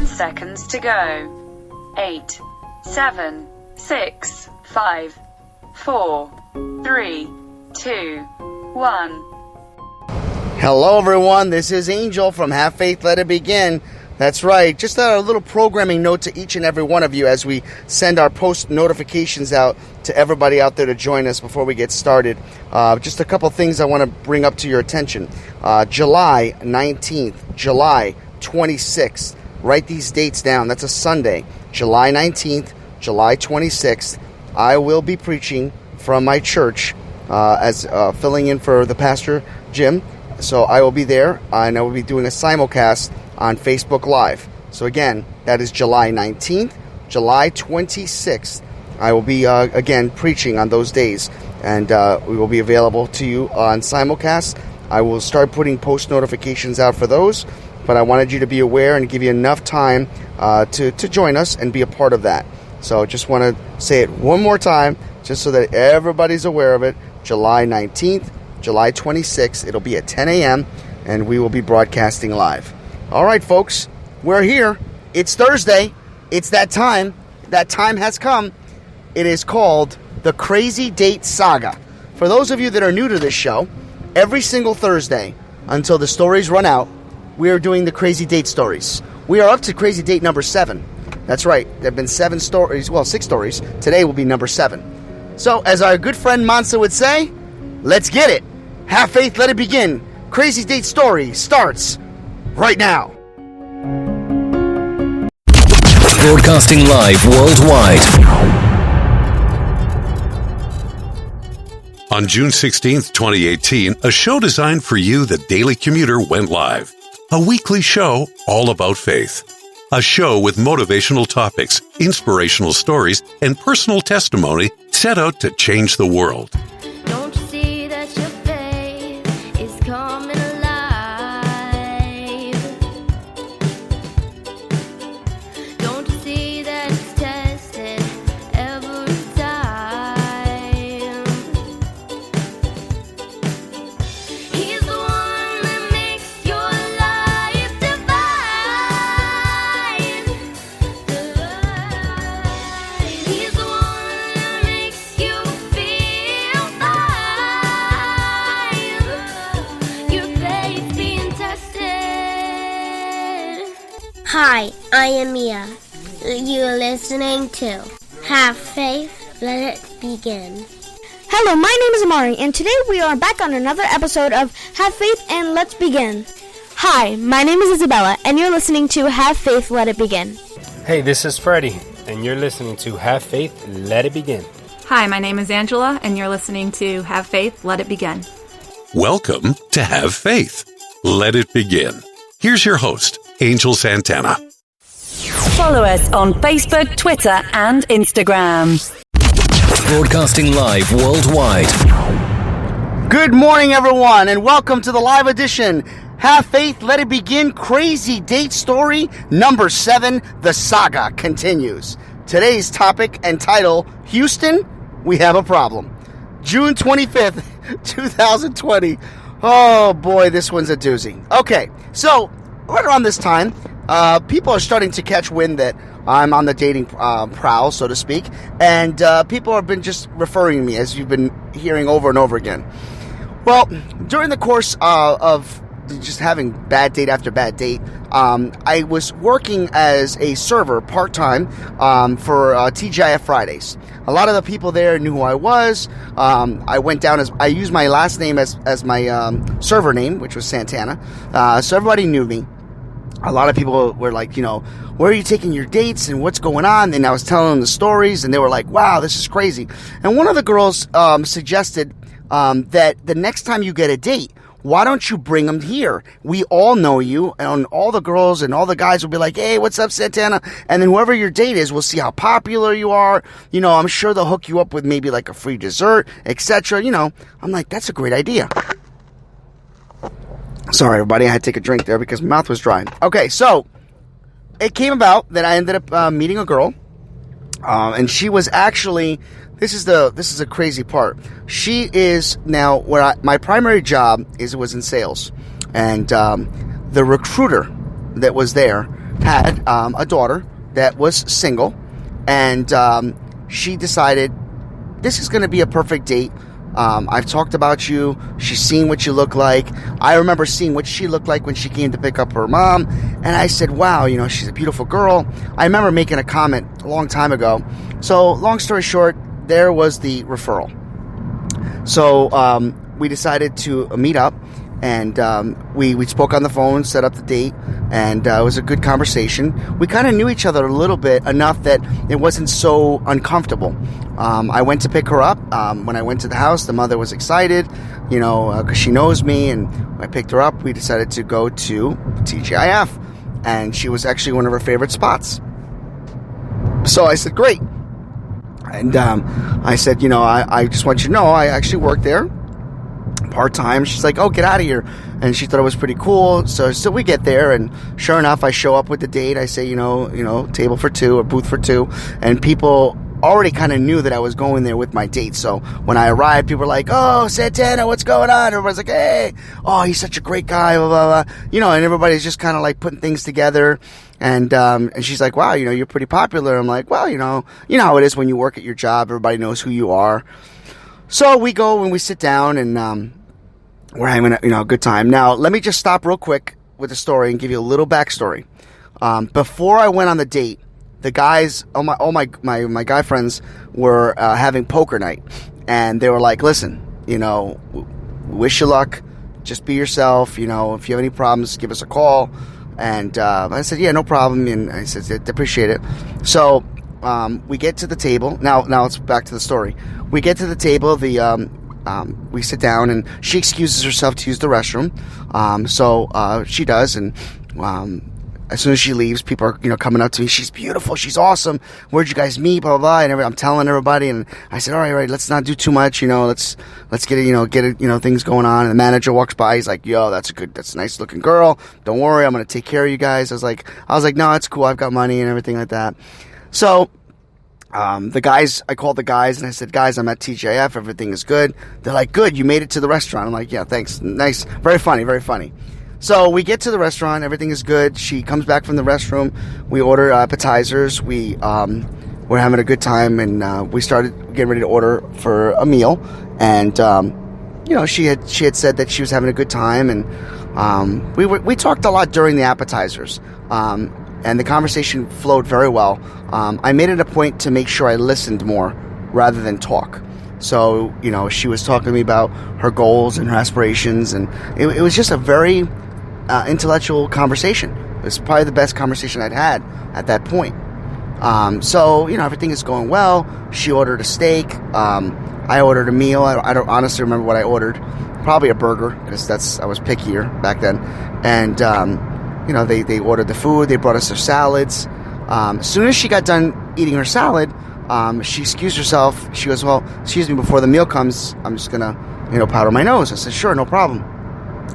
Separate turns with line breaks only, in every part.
10 seconds to go. 8, 7, 6, 5, 4, 3, 2, 1.
Hello everyone, this is Angel from Have Faith, Let It Begin. That's right, just a little programming note to each and every one of you as we send our post notifications out to everybody out there to join us before we get started. Just a couple things I want to bring up to your attention. July 19th, July 26th, write these dates down, that's a Sunday. July 19th, July 26th, I will be preaching from my church as filling in for the pastor, Jim. So I will be there, and I will be doing a simulcast on Facebook Live. So again, that is July 19th, July 26th. I will be, again, preaching on those days, and we will be available to you on simulcast. I will start putting post notifications out for those, but I wanted you to be aware and give you enough time to join us and be a part of that. So just want to say it one more time, just so that everybody's aware of it. July 19th, July 26th, it'll be at 10 a.m., and we will be broadcasting live. All right, folks, we're here. It's Thursday. It's that time. That time has come. It is called the Crazy Date Saga. For those of you that are new to this show, every single Thursday, until the stories run out, we are doing the Crazy Date stories. We are up to Crazy Date number 7. That's right. There have been 7 stories. Well, 6 stories. Today will be number 7. So, as our good friend Mansa would say, let's get it. Have faith, let it begin. Crazy Date story starts right now.
Broadcasting live worldwide.
On June 16th, 2018, a show designed for you, the Daily Commuter, went live. A weekly show all about faith. A show with motivational topics, inspirational stories, and personal testimony set out to change the world.
Don't you see that your faith is coming alive? Don't you see that it's tested every time? He's the one that makes your life divine. He's the one that makes you feel fine. Your faith being tested.
Hi, I am Mia. You're listening to Have Faith, Let It Begin.
Hello, my name is Amari, and today we are back on another episode of Have Faith and Let's Begin. Hi, my name is Isabella, and you're listening to Have Faith, Let It Begin.
Hey, this is Freddie, and you're listening to Have Faith, Let It Begin.
Hi, my name is Angela, and you're listening to Have Faith, Let It Begin.
Welcome to Have Faith. Let it begin. Here's your host, Angel Santana.
Follow us on Facebook, Twitter, and Instagram.
Broadcasting live worldwide.
Good morning, everyone, and welcome to the live edition. Have Faith, Let It Begin. Crazy Date story number 7. The saga continues. Today's topic and title: Houston, we have a problem. June 25th, 2020. Oh boy, this one's a doozy. Okay, so right around this time, people are starting to catch wind that I'm on the dating prowl, so to speak, and people have been just referring to me, as you've been hearing over and over again. Well, during the course of just having bad date after bad date, I was working as a server part-time for TGIF Fridays. A lot of the people there knew who I was. I went down as, I used my last name as my server name, which was Santana. So everybody knew me. A lot of people were like, you know, where are you taking your dates and what's going on? And I was telling them the stories, and they were like, wow, this is crazy. And one of the girls suggested that the next time you get a date, why don't you bring them here? We all know you, and all the girls and all the guys will be like, hey, what's up, Santana? And then whoever your date is, we'll see how popular you are. You know, I'm sure they'll hook you up with maybe like a free dessert, etc. You know, I'm like, that's a great idea. Sorry, everybody, I had to take a drink there because my mouth was dry. Okay, so it came about that I ended up meeting a girl, and she was actually, this is a crazy part. She is now where my primary job was in sales, and the recruiter that was there had a daughter that was single, and she decided this is going to be a perfect date. I've talked about you. She's seen what you look like. I remember seeing what she looked like when she came to pick up her mom, and I said, wow, she's a beautiful girl. I remember making a comment a long time ago. So long story short, there was the referral. So we decided to meet up, and we spoke on the phone, set up the date, and it was a good conversation. We kind of knew each other a little bit, enough that it wasn't so uncomfortable. I went to pick her up. When I went to the house, the mother was excited, because she knows me, and when I picked her up, we decided to go to TGIF, and she was actually one of her favorite spots. So I said, great. And I said, I just want you to know, I actually work there part-time. She's like, oh, get out of here. And she thought it was pretty cool. So we get there, and sure enough, I show up with the date. I say, table for two or booth for two. And people already kind of knew that I was going there with my date. So when I arrived, people were like, oh, Santana, what's going on? Everybody's like, hey, oh, he's such a great guy, blah, blah, blah. And everybody's just kind of like putting things together. And she's like, wow, you're pretty popular. I'm like, well, you know how it is when you work at your job. Everybody knows who you are. So we go and we sit down, and we're having a good time. Now, let me just stop real quick with the story and give you a little backstory. Before I went on the date, the guys, all my guy friends were having poker night, and they were like, listen, wish you luck. Just be yourself. If you have any problems, give us a call. And I said, yeah, no problem. And I said, I appreciate it. So we get to the table. Now let's back to the story. We get to the table. We sit down, and she excuses herself to use the restroom. So she does, and as soon as she leaves, people are coming up to me. She's beautiful. She's awesome. Where'd you guys meet? Blah blah blah. And I'm telling everybody, and I said, all right. Let's not do too much. Let's get it. Things going on. And the manager walks by. He's like, yo, that's a nice looking girl. Don't worry, I'm gonna take care of you guys. I was like, no, it's cool. I've got money and everything like that. So. I called the guys, and I said, guys, I'm at TGIF. Everything is good. They're like, good. You made it to the restaurant. I'm like, yeah, thanks. Nice. Very funny. Very funny. So we get to the restaurant. Everything is good. She comes back from the restroom. We order appetizers. We're having a good time, and we started getting ready to order for a meal. And, she had said that she was having a good time, and we talked a lot during the appetizers. And the conversation flowed very well. I made it a point to make sure I listened more rather than talk. So, she was talking to me about her goals and her aspirations, and it was just a very intellectual conversation. It was probably the best conversation I'd had at that point. So, everything is going well. She ordered a steak. I ordered a meal. I don't honestly remember what I ordered. Probably a burger, because I was pickier back then. And, they ordered the food. They brought us their salads. As soon as she got done eating her salad, she excused herself. She goes, well, excuse me, before the meal comes, I'm just going to, powder my nose. I said, sure, no problem.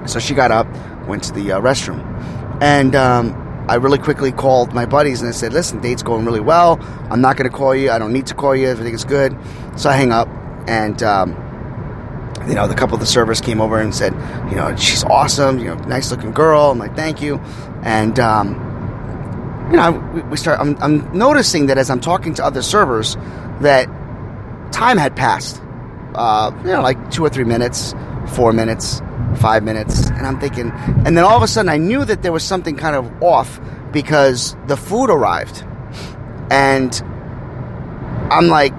So she got up, went to the restroom. And I really quickly called my buddies, and I said, listen, date's going really well. I'm not going to call you. I don't need to call you. Everything is good. So I hang up, and the couple of the servers came over and said, she's awesome, nice looking girl. I'm like, thank you. And, we start, I'm noticing that as I'm talking to other servers that time had passed, like 2 or 3 minutes, 4 minutes, 5 minutes. And I'm thinking, and then all of a sudden I knew that there was something kind of off because the food arrived. And I'm like,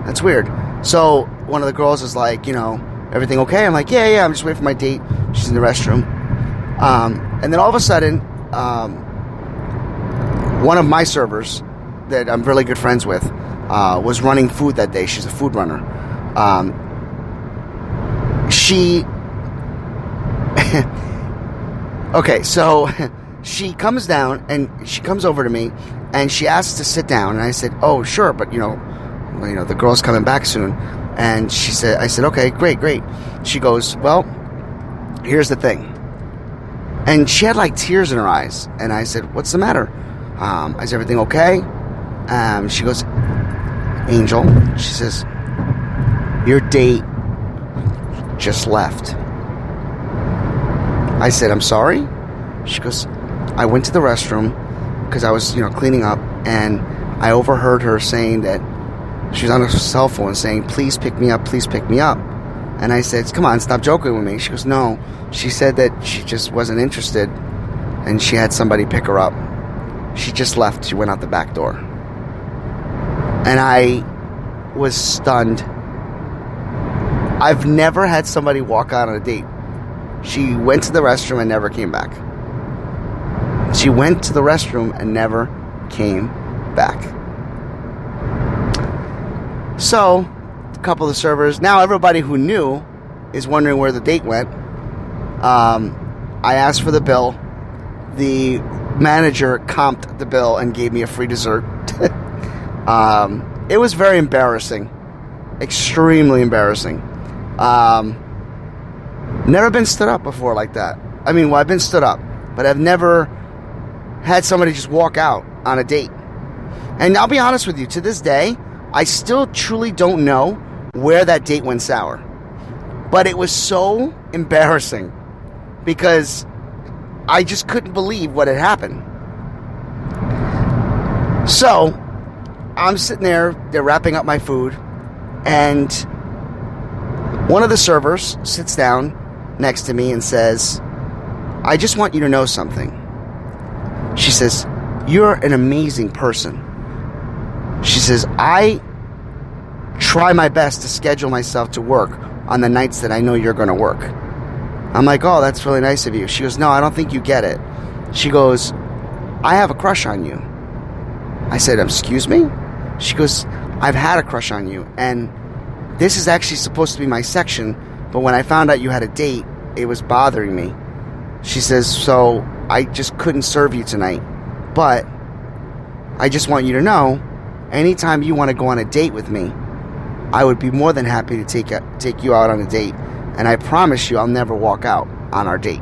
that's weird. So one of the girls is like, everything okay? I'm like, yeah, I'm just waiting for my date. She's in the restroom. And then all of a sudden, one of my servers that I'm really good friends with was running food that day. She's a food runner. Okay, so she comes down and she comes over to me and she asks to sit down. And I said, oh, sure, but the girl's coming back soon. And I said, okay, great. She goes, well, here's the thing. And she had like tears in her eyes. And I said, what's the matter? Is everything okay? She goes, Angel, she says, your date just left. I said, I'm sorry? She goes, I went to the restroom because I was, cleaning up, and I overheard her saying that she was on her cell phone saying, please pick me up, please pick me up. And I said, come on, stop joking with me. She goes, no. She said that she just wasn't interested and she had somebody pick her up. She just left. She went out the back door. And I was stunned. I've never had somebody walk out on a date. She went to the restroom and never came back. She went to the restroom and never came back. So, a couple of the servers, now everybody who knew is wondering where the date went. I asked for the bill. The manager comped the bill and gave me a free dessert. It was very embarrassing. Extremely embarrassing. Never been stood up before like that. I mean, well, I've been stood up, but I've never had somebody just walk out on a date. And I'll be honest with you, to this day, I still truly don't know where that date went sour. But it was so embarrassing because I just couldn't believe what had happened. So, I'm sitting there, they're wrapping up my food, and one of the servers sits down next to me and says, I just want you to know something. She says, you're an amazing person. She says, I try my best to schedule myself to work on the nights that I know you're going to work. I'm like, oh, that's really nice of you. She goes, no, I don't think you get it. She goes, I have a crush on you. I said, excuse me? She goes, I've had a crush on you, and this is actually supposed to be my section, but when I found out you had a date, it was bothering me. She says, so I just couldn't serve you tonight, but I just want you to know, anytime you want to go on a date with me, I would be more than happy to take you out on a date, and I promise you I'll never walk out on our date.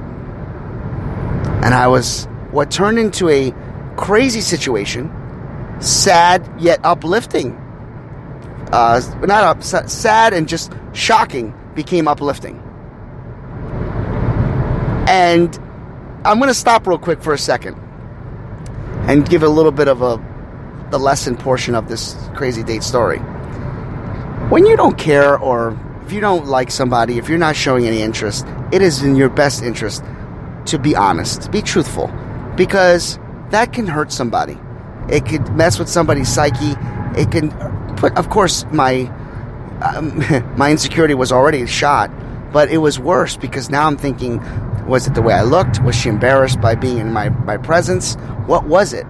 And what turned into a crazy situation, sad yet uplifting. Sad and just shocking became uplifting. And I'm going to stop real quick for a second and give a little bit of the lesson portion of this crazy date story. When you don't care, or if you don't like somebody, if you're not showing any interest, it is in your best interest to be honest, be truthful, because that can hurt somebody. It could mess with somebody's psyche. It can put, of course, my insecurity was already shot, but it was worse because now I'm thinking, was it the way I looked? Was she embarrassed by being in my presence? What was it?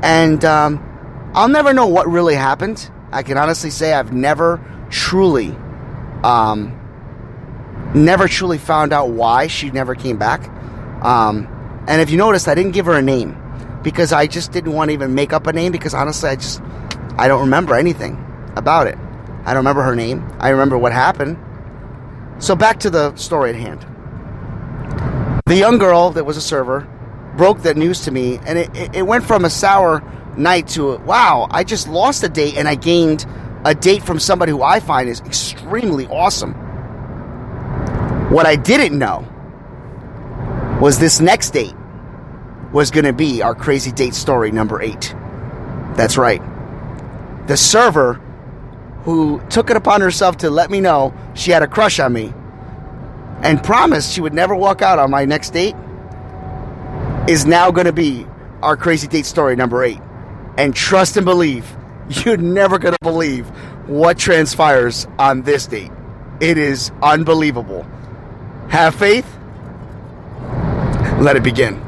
And I'll never know what really happened. I can honestly say I've never truly found out why she never came back. And if you noticed, I didn't give her a name because I just didn't want to even make up a name, because honestly, I don't remember anything about it. I don't remember her name. I remember what happened. So back to the story at hand. The young girl that was a server broke that news to me, and it went from a sour night to, wow, I just lost a date and I gained a date from somebody who I find is extremely awesome. What I didn't know was this next date was going to be our crazy date story number 8. That's right. The server who took it upon herself to let me know she had a crush on me and promised she would never walk out on my next date is now going to be our crazy date story number 8. And trust and believe, you're never going to believe what transpires on this date. It is unbelievable. Have faith. Let it begin.